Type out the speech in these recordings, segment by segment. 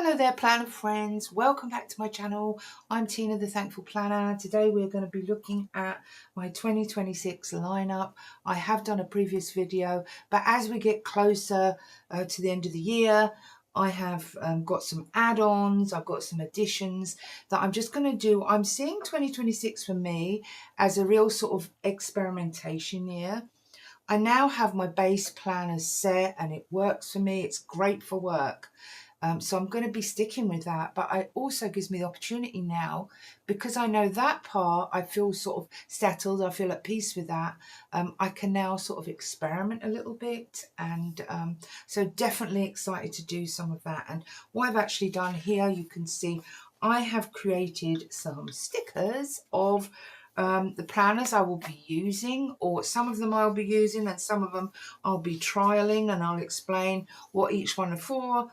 Hello there, planner friends. Welcome back to my channel. I'm Tina, the Thankful Planner. Today we're going to be looking at my 2026 lineup. I have done a previous video, but as we get closer to the end of the year, I have got some add-ons, I've got some additions that I'm just going to do. I'm seeing 2026 for me as a real sort of experimentation year. I now have my base planner set and it works for me. It's great for work. So I'm going to be sticking with that, but it also gives me the opportunity now, because I know that part, I feel sort of settled, I feel at peace with that. I can now sort of experiment a little bit, and so definitely excited to do some of that. And what I've actually done here, you can see I have created some stickers of the planners I will be using, or some of them I'll be using and some of them I'll be trialing, and I'll explain what each one are for.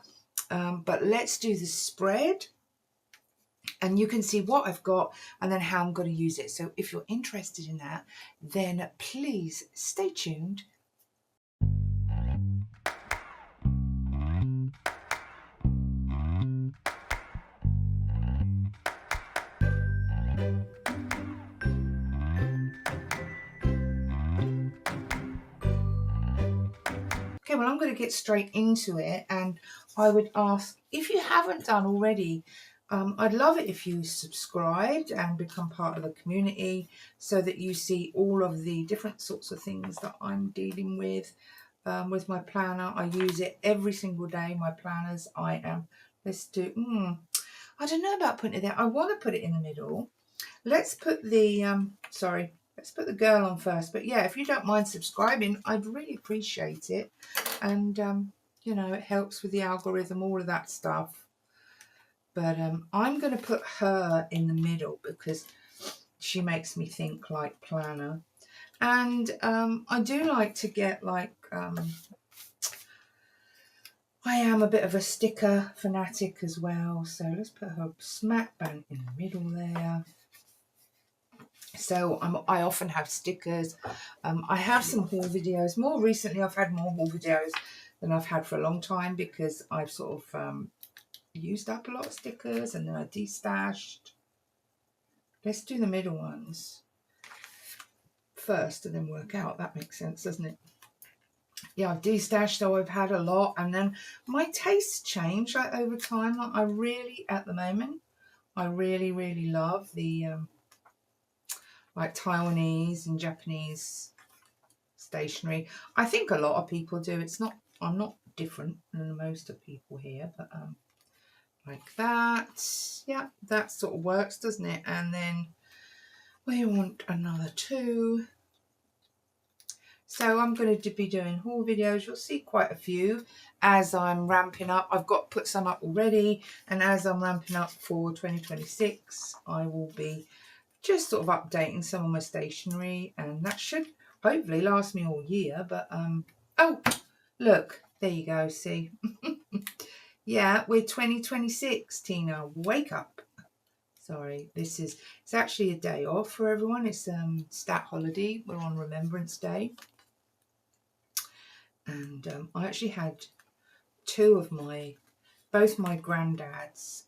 But let's do the spread and you can see what I've got and then how I'm going to use it. So if you're interested in that, then please stay tuned. Okay, well, I'm going to get straight into it, and I would ask, if you haven't done already, I'd love it if you subscribed and become part of the community so that you see all of the different sorts of things that I'm dealing with my planner. I use it every single day, my planners. Let's do, I don't know about putting it there. I want to put it in the middle. Let's put the, let's put the girl on first. But yeah, if you don't mind subscribing, I'd really appreciate it. And, you know, it helps with the algorithm, all of that stuff. But I'm going to put her in the middle because she makes me think like planner. And I do like to get like, I am a bit of a sticker fanatic as well. So let's put her smack bang in the middle there. So I often have stickers. I have some haul videos. More recently, I've had more haul videos than I've had for a long time because I've sort of used up a lot of stickers and then I destashed. Let's do the middle ones first and then work out. That makes sense, doesn't it? Yeah, I've destashed, so I've had a lot, and then my tastes change like over time. Like I really, at the moment, I really love the like Taiwanese and Japanese stationery. I think a lot of people do. It's not, I'm not different than most of people here, but like that. Yeah, that sort of works, doesn't it? And then we want another two. So I'm going to be doing haul videos. You'll see quite a few as I'm ramping up. I've got put some up already, and as I'm ramping up for 2026, I will be just sort of updating some of my stationery, and that should hopefully last me all year. But oh, look, there you go. See, yeah, we're 2026. Tina, wake up. Sorry, it's actually a day off for everyone. It's stat holiday. We're on Remembrance Day. And I actually had both my granddads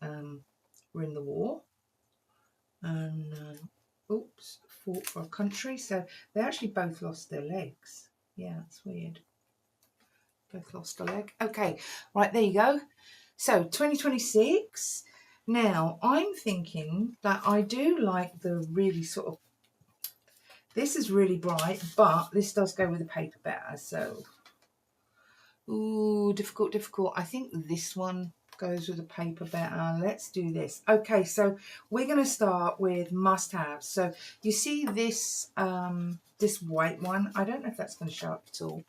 were in the war and fought for a country, so they actually both lost their legs. Yeah, it's weird. Both lost a leg. Okay, right, there you go. So 2026. Now I'm thinking that I do like the really sort of, this is really bright, but this does go with the paper better, so ooh, difficult. I think this one goes with the paper better. Let's do this. Okay, so we're going to start with must-haves. So you see this this white one. I don't know if that's going to show up at all.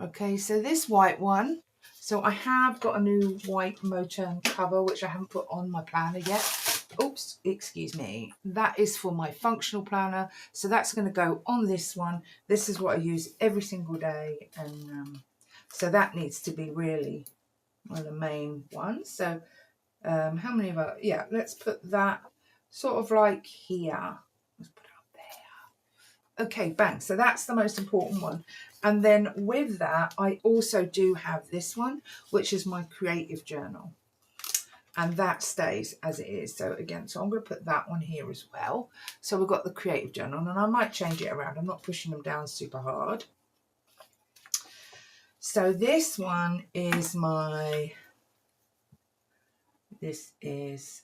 Okay, so this white one. So I have got a new white Moturn cover, which I haven't put on my planner yet. Oops, excuse me. That is for my functional planner. So that's going to go on this one. This is what I use every single day, and so that needs to be really one of the main ones. So how many of our, yeah, let's put that sort of like here. Let's put it up there. Okay, bang. So that's the most important one. And then with that, I also do have this one, which is my creative journal. and that stays as it is. So again, so I'm going to put that one here as well. So we've got the creative journal, and I might change it around. I'm not pushing them down super hard. So this one is my, this is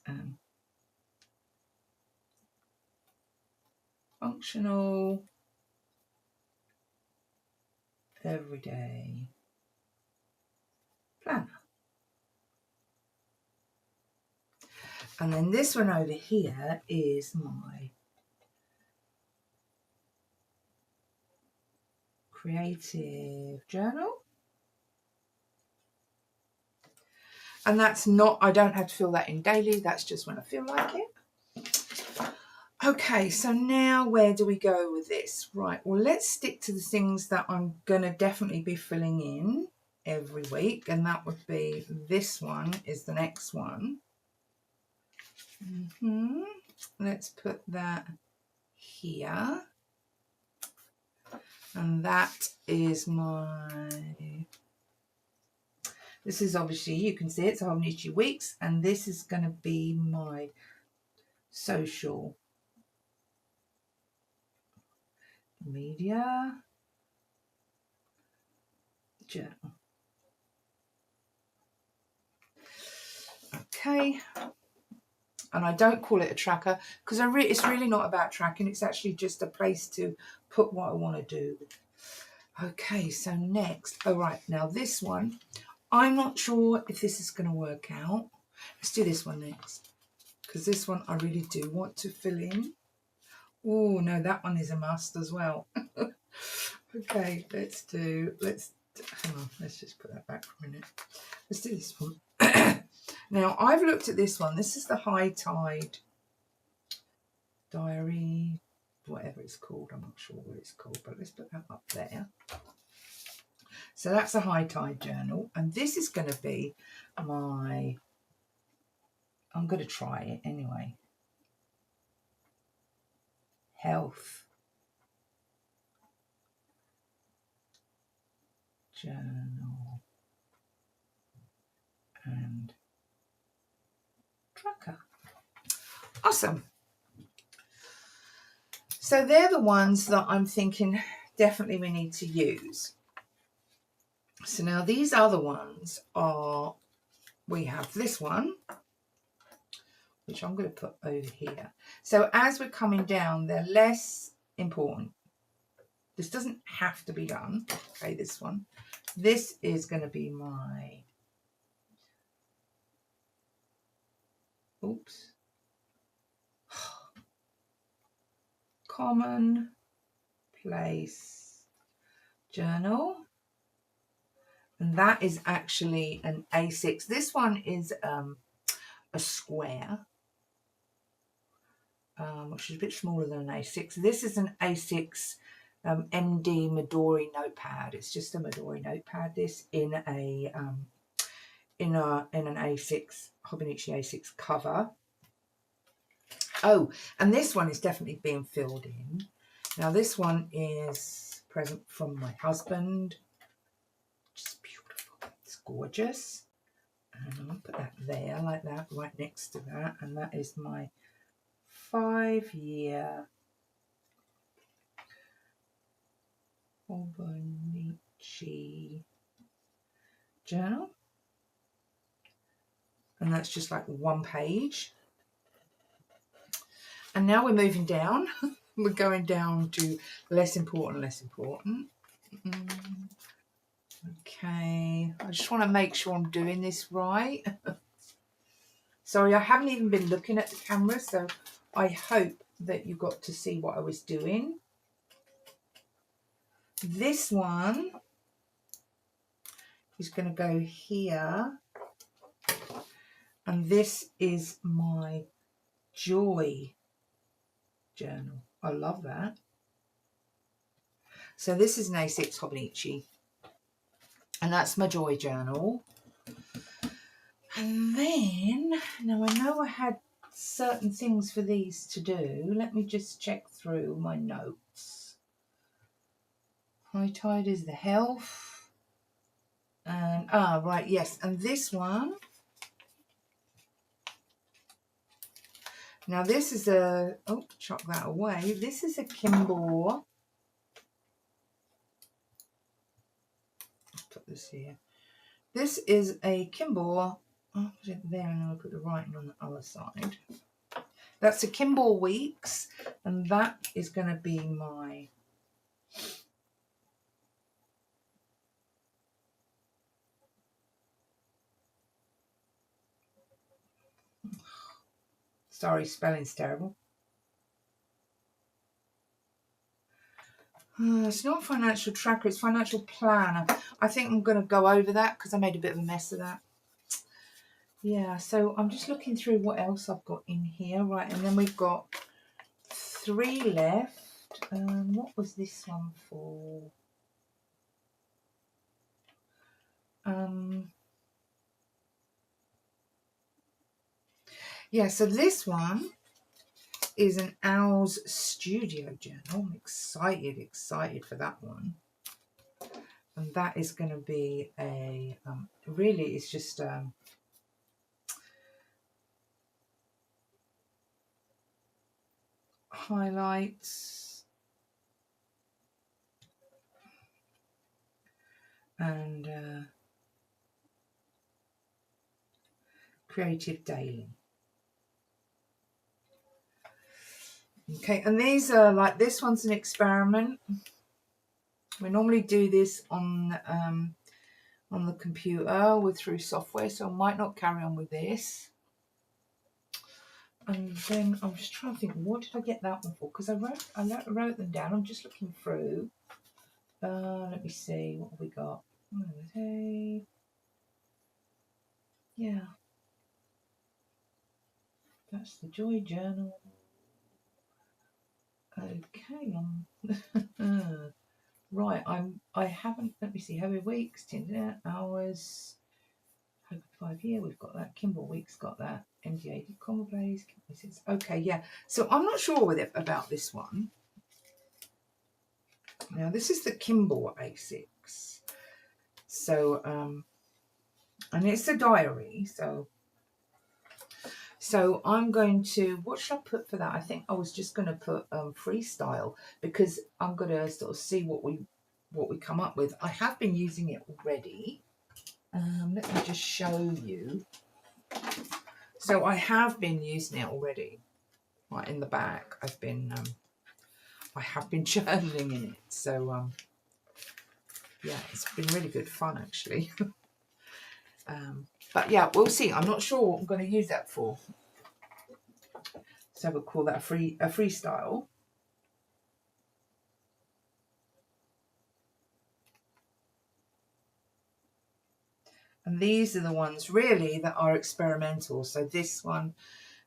functional everyday planner. And then this one over here is my creative journal. And that's not, I don't have to fill that in daily. That's just when I feel like it. Okay, so now where do we go with this? Right, well, let's stick to the things that I'm going to definitely be filling in every week. And that would be, this one is the next one. Let's put that here. And that is my, this is obviously, you can see it's Hobonichi Weeks, and this is going to be my social media journal. Okay. And I don't call it a tracker because it's really not about tracking. It's actually just a place to put what I want to do. Okay, so next, all right, now this one, I'm not sure if this is going to work out. Let's do this one next, because this one I really do want to fill in. Oh, no, that one is a must as well. Okay, let's hang on, let's just put that back for a minute. Let's do this one. Now, I've looked at this one. This is the High Tide Diary, whatever it's called. I'm not sure what it's called, but let's put that up there. So that's a High Tide journal, and this is going to be my, I'm going to try it anyway, health journal and tracker. Awesome. So they're the ones that I'm thinking definitely we need to use. So now these other ones are, we have this one, which I'm going to put over here. So as we're coming down, they're less important. This doesn't have to be done. Okay, this one. This is going to be my, oops, common place journal. And that is actually an A6. This one is a square, which is a bit smaller than an A6. This is an A6 MD Midori notepad. It's just a Midori notepad. This in a in an A6 Hobonichi A6 cover. Oh, and this one is definitely being filled in. Now this one is a present from my husband. Just beautiful. It's gorgeous. And I'm going to put that there like that, right next to that. And that is my 5-year Hobonichi journal. And that's just like one page. And now we're moving down. We're going down to less important, less important. Okay, I just want to make sure I'm doing this right. Sorry, I haven't even been looking at the camera, so I hope that you got to see what I was doing. This one is going to go here. And this is my joy journal. I love that. So this is an A6 Hobonichi. And that's my joy journal. And then, now I know I had certain things for these to do. Let me just check through my notes. High Tide is the health. And, right, yes. And this one Now this is a, oh, chuck that away. This is a Kimball. Put this here. This is a Kimball. I'll put it there and I'll put the writing on the other side. That's a Kimball Weeks, and that is going to be my sorry, spelling's terrible. It's not financial tracker, it's financial planner. I think I'm going to go over that because I made a bit of a mess of that. Yeah, so I'm just looking through what else I've got in here. Right, and then we've got 3 left. What was this one for? Yeah, so this one is an Owl's Studio Journal. I'm excited for that one. And that is going to be a, really it's just highlights and creative daily. Okay, and these are like, this one's an experiment. We normally do this on the computer through software, so I might not carry on with this. And then I'm just trying to think, what did I get that one for? Because I wrote them down. I'm just looking through. Let me see, what have we got? Okay. Yeah, that's the Joy Journal. Okay. Right, I haven't, let me see, Happy Weeks, 10 hours, Hope 5 year, we've got that. Kimball Weeks got that. MD80 Commonplace. Okay, yeah. So I'm not sure with it about this one. Now this is the Kimball A6. So and it's a diary, so I'm going to, what should I put for that? I think I was just going to put Freestyle, because I'm going to sort of see what we come up with. I have been using it already. Let me just show you. So I have been using it already. Right in the back, I have been journaling in it. So yeah, it's been really good fun actually. But yeah, we'll see. I'm not sure what I'm going to use that for. So we'll call that a freestyle. And these are the ones really that are experimental. So this one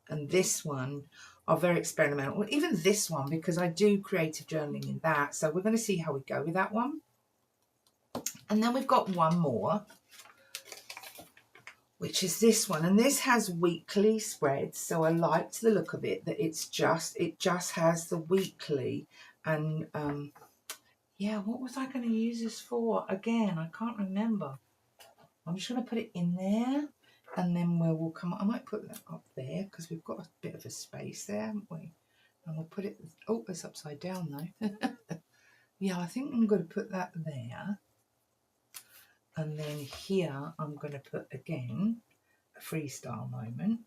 and this one are very experimental. Well, even this one, because I do creative journaling in that. So we're going to see how we go with that one. And then we've got one more, which is this one. And this has weekly spreads. So I liked the look of it, that it just has the weekly. And yeah, what was I going to use this for? Again, I can't remember. I'm just going to put it in there, and then we'll come. I might put that up there because we've got a bit of a space there, haven't we? And we'll put it. Oh, it's upside down though. Yeah, I think I'm going to put that there, and then here I'm going to put again a freestyle moment.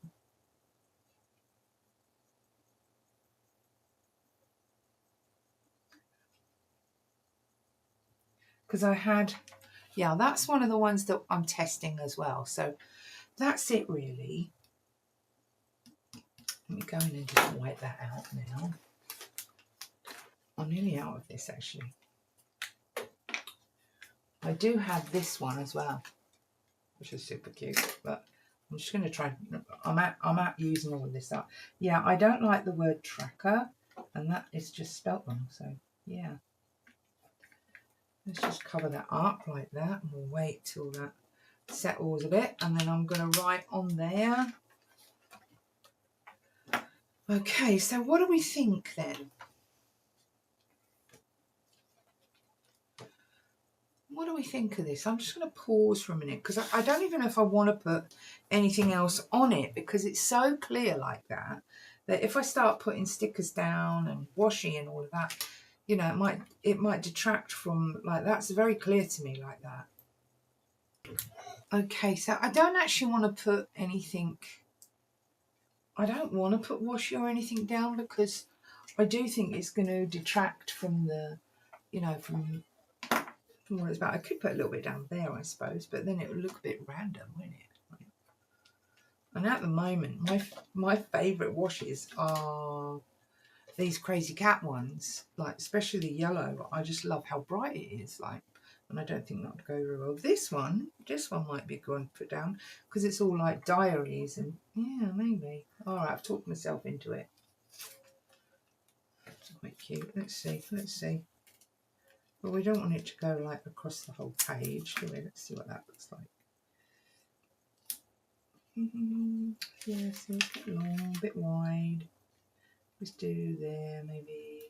Because I had, yeah, that's one of the ones that I'm testing as well. So that's it really. Let me go in and just wipe that out now. I'm nearly out of this actually. I do have this one as well, which is super cute, but I'm just going to try. I'm out using all of this up. Yeah, I don't like the word tracker, and that is just spelt wrong. So yeah, let's just cover that up like that, and we'll wait till that settles a bit, and then I'm going to write on there. Okay, so what do we think then? What do we think of this? I'm just going to pause for a minute because I don't even know if I want to put anything else on it because it's so clear like that that if I start putting stickers down and washi and all of that, you know, it might detract from, like, that's very clear to me like that. Okay, so I don't actually want to put anything, I don't want to put washi or anything down, because I do think it's going to detract from the, you know, from what it's about. I could put a little bit down there, I suppose, but then it would look a bit random, wouldn't it? And at the moment, my favourite washes are these crazy cat ones, like especially the yellow. I just love how bright it is, like, and I don't think that would go very well. This one might be a good one to put down, because it's all like diaries, and yeah, maybe. All right, I've talked myself into it. It's quite cute. Let's see. But we don't want it to go like across the whole page, do we? Let's see what that looks like. Yeah, see, a bit long, a bit wide. Let's do there, maybe.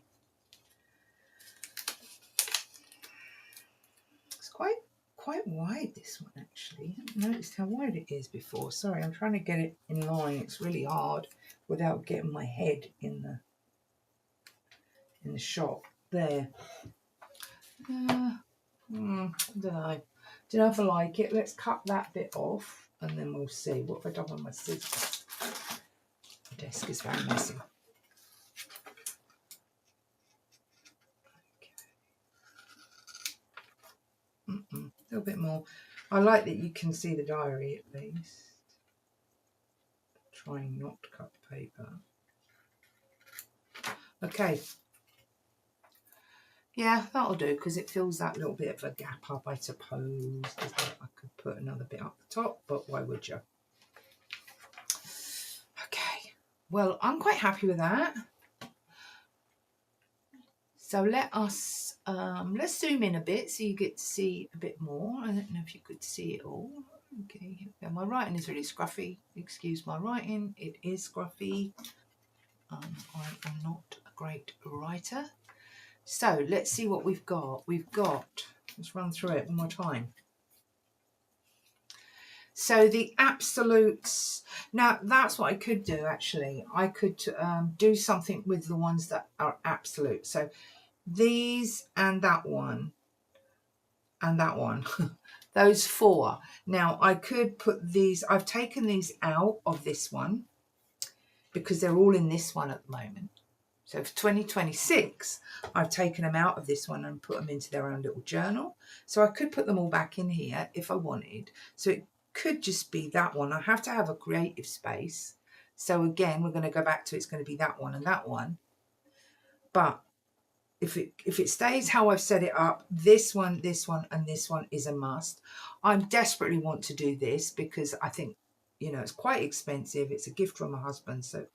It's quite wide, this one, actually. I haven't noticed how wide it is before. Sorry, I'm trying to get it in line. It's really hard without getting my head in the shot. There. I don't know. Don't know if I like it. Let's cut that bit off and then we'll see. What have I done with my scissors? The desk is very messy. Okay. A little bit more. I like that you can see the diary at least. Trying not to cut the paper. Okay. Yeah, that'll do, because it fills that little bit of a gap up, I suppose. I could put another bit up the top, but why would you? Okay, well, I'm quite happy with that. So let us, let's zoom in a bit so you get to see a bit more. I don't know if you could see it all. Okay, my writing is really scruffy. Excuse my writing, it is scruffy. I am not a great writer. So let's see what we've got. Let's run through it one more time. So the absolutes, now that's what I could do actually. I could do something with the ones that are absolute. So these and that one and that one, those four. Now I could put these, I've taken these out of this one because they're all in this one at the moment. So for 2026, I've taken them out of this one and put them into their own little journal. So I could put them all back in here if I wanted. So it could just be that one. I have to have a creative space. So again, we're going to go back to, it's going to be that one and that one. But if it stays how I've set it up, this one, and this one is a must. I desperately want to do this because I think, you know, it's quite expensive. It's a gift from my husband. So,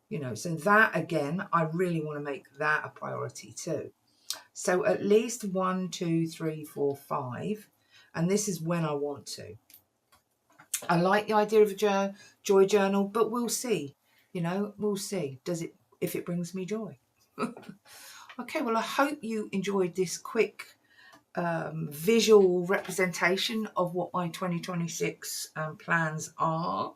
you know, so that again, I really want to make that a priority too. So at least 1, 2, 3, 4, 5. And this is when I want to. I like the idea of a joy journal, but we'll see. You know, we'll see. If it brings me joy. Okay, well, I hope you enjoyed this quick visual representation of what my 2026 plans are.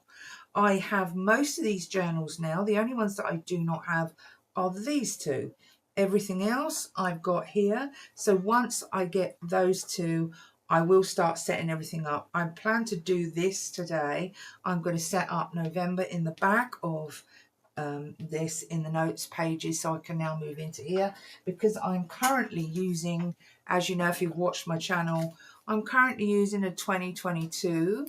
I have most of these journals now. The only ones that I do not have are these two. Everything else I've got here. So once I get those two, I will start setting everything up. I plan to do this today. I'm going to set up November in the back of this in the notes pages, so I can now move into here because I'm currently using, as you know if you've watched my channel, I'm currently using a 2022.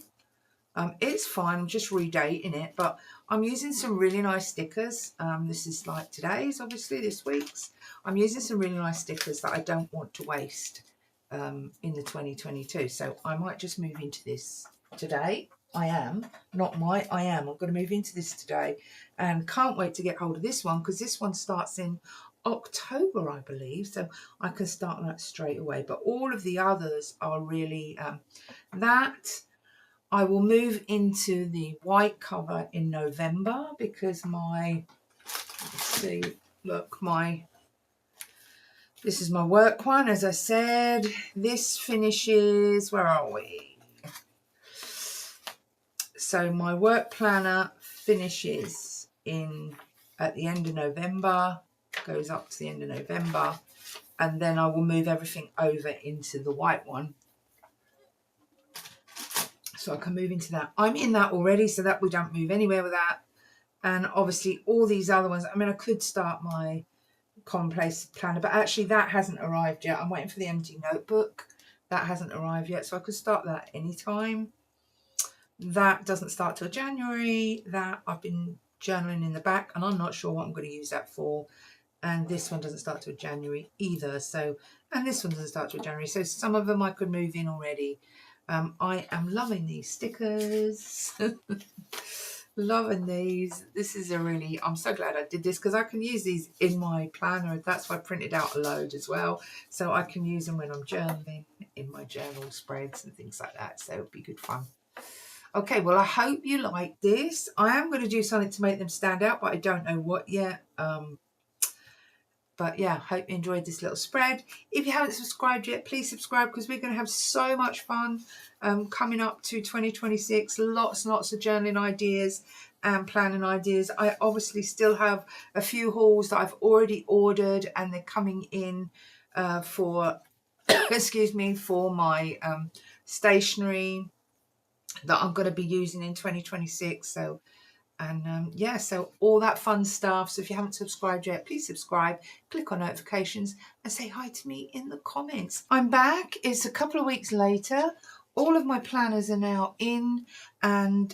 It's fine, I'm just redating it, but I'm using some really nice stickers. This is like today's, obviously this week's. I'm using some really nice stickers that I don't want to waste in the 2022, so I might just move into this today. I am going to move into this today and can't wait to get hold of this one because this one starts in October, I believe, so I can start that straight away. But all of the others are really that I will move into the white cover in November because let's see, look, this is my work one, as I said. This finishes, where are we? So my work planner finishes in at the end of November, goes up to the end of November, and then I will move everything over into the white one. So I can move into that. I'm in that already, so that we don't move anywhere with that. And obviously all these other ones, I mean, I could start my commonplace planner, but actually that hasn't arrived yet. I'm waiting for the empty notebook. That hasn't arrived yet, so I could start that anytime. That doesn't start till January. That I've been journaling in the back, and I'm not sure what I'm going to use that for. And this one doesn't start till January either. So, and this one doesn't start till January. So some of them I could move in already. I am loving these stickers. Loving these. This is a really, I'm so glad I did this because I can use these in my planner. That's why I printed out a load as well. So I can use them when I'm journaling in my journal spreads and things like that. So it'll be good fun. Okay, well, I hope you like this. I am going to do something to make them stand out, but I don't know what yet. But yeah, hope you enjoyed this little spread. If you haven't subscribed yet, please subscribe because we're going to have so much fun coming up to 2026. Lots and lots of journaling ideas and planning ideas. I obviously still have a few hauls that I've already ordered and they're coming in for, excuse me, for my stationery that I'm going to be using in 2026. So and yeah, so all that fun stuff. So if you haven't subscribed yet, please subscribe, click on notifications and say hi to me in the comments. I'm back. It's a couple of weeks later. All of my planners are now in, and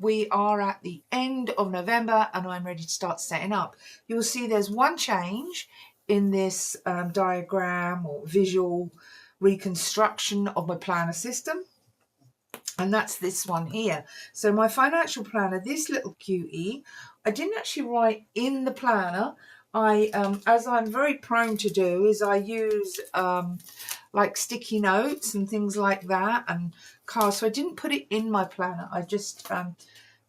we are at the end of November and I'm ready to start setting up. You'll see there's one change in this diagram or visual reconstruction of my planner system. And that's this one here. So my financial planner, this little cutie, I didn't actually write in the planner. As I'm very prone to do, is I use like sticky notes and things like that and cards. So I didn't put it in my planner. I just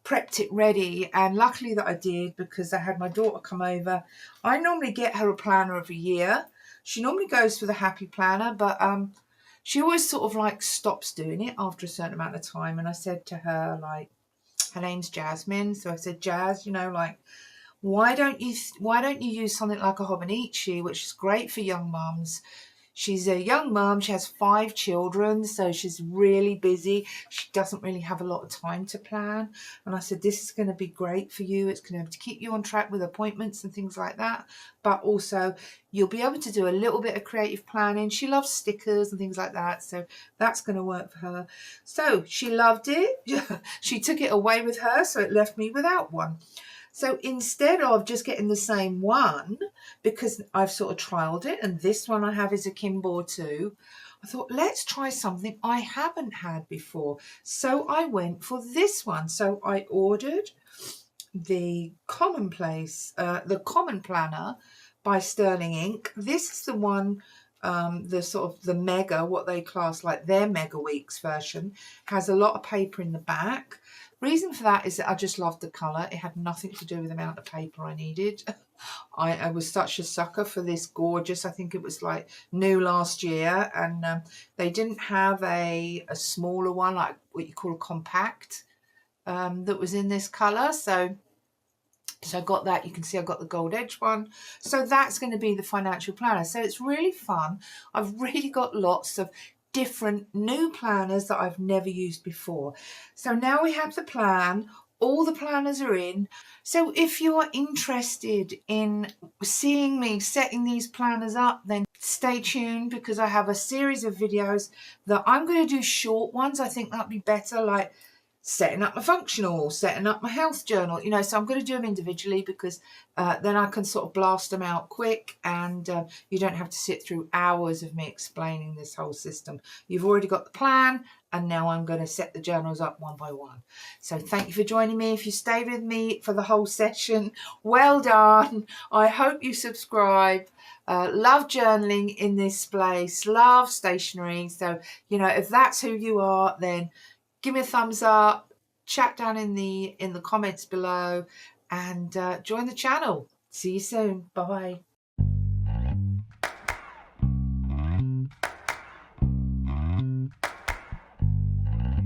prepped it ready, and luckily that I did because I had my daughter come over. I normally get her a planner every year. She normally goes for the happy planner, but she always sort of like stops doing it after a certain amount of time. And I said to her, like, her name's Jasmine. So I said, Jazz, you know, like, why don't you use something like a Hobonichi, which is great for young mums. She's a young mum. She has 5 children, so she's really busy. She doesn't really have a lot of time to plan. And I said, this is going to be great for you. It's going to keep you on track with appointments and things like that. But also, you'll be able to do a little bit of creative planning. She loves stickers and things like that, so that's going to work for her. So she loved it. She took it away with her, so it left me without one. So instead of just getting the same one, because I've sort of trialed it, and this one I have is a Kimball too, I thought, let's try something I haven't had before. So I went for this one. So I ordered the Commonplace, the Common Planner by Sterling Ink. This is the one, the sort of the mega, what they class like their Mega Weeks version, has a lot of paper in the back. Reason for that is that I just loved the colour. It had nothing to do with the amount of paper I needed. I was such a sucker for this gorgeous, I think it was like new last year, and they didn't have a smaller one, like what you call a compact, that was in this colour. So I got that. You can see I got the gold edge one. So that's going to be the financial planner. So it's really fun. I've really got lots of different new planners that I've never used before. So now we have the plan. All the planners are in. So if you are interested in seeing me setting these planners up, then stay tuned because I have a series of videos that I'm going to do short ones. I think that'd be better, like setting up my functional, setting up my health journal, you know, so I'm going to do them individually because then I can sort of blast them out quick, and you don't have to sit through hours of me explaining this whole system. You've already got the plan, and now I'm going to set the journals up one by one. So thank you for joining me. If you stayed with me for the whole session, well done. I hope you subscribe. Love journaling in this place, love stationery. So, you know, if that's who you are, then give me a thumbs up, chat down in the comments below, and join the channel. See you soon. Bye.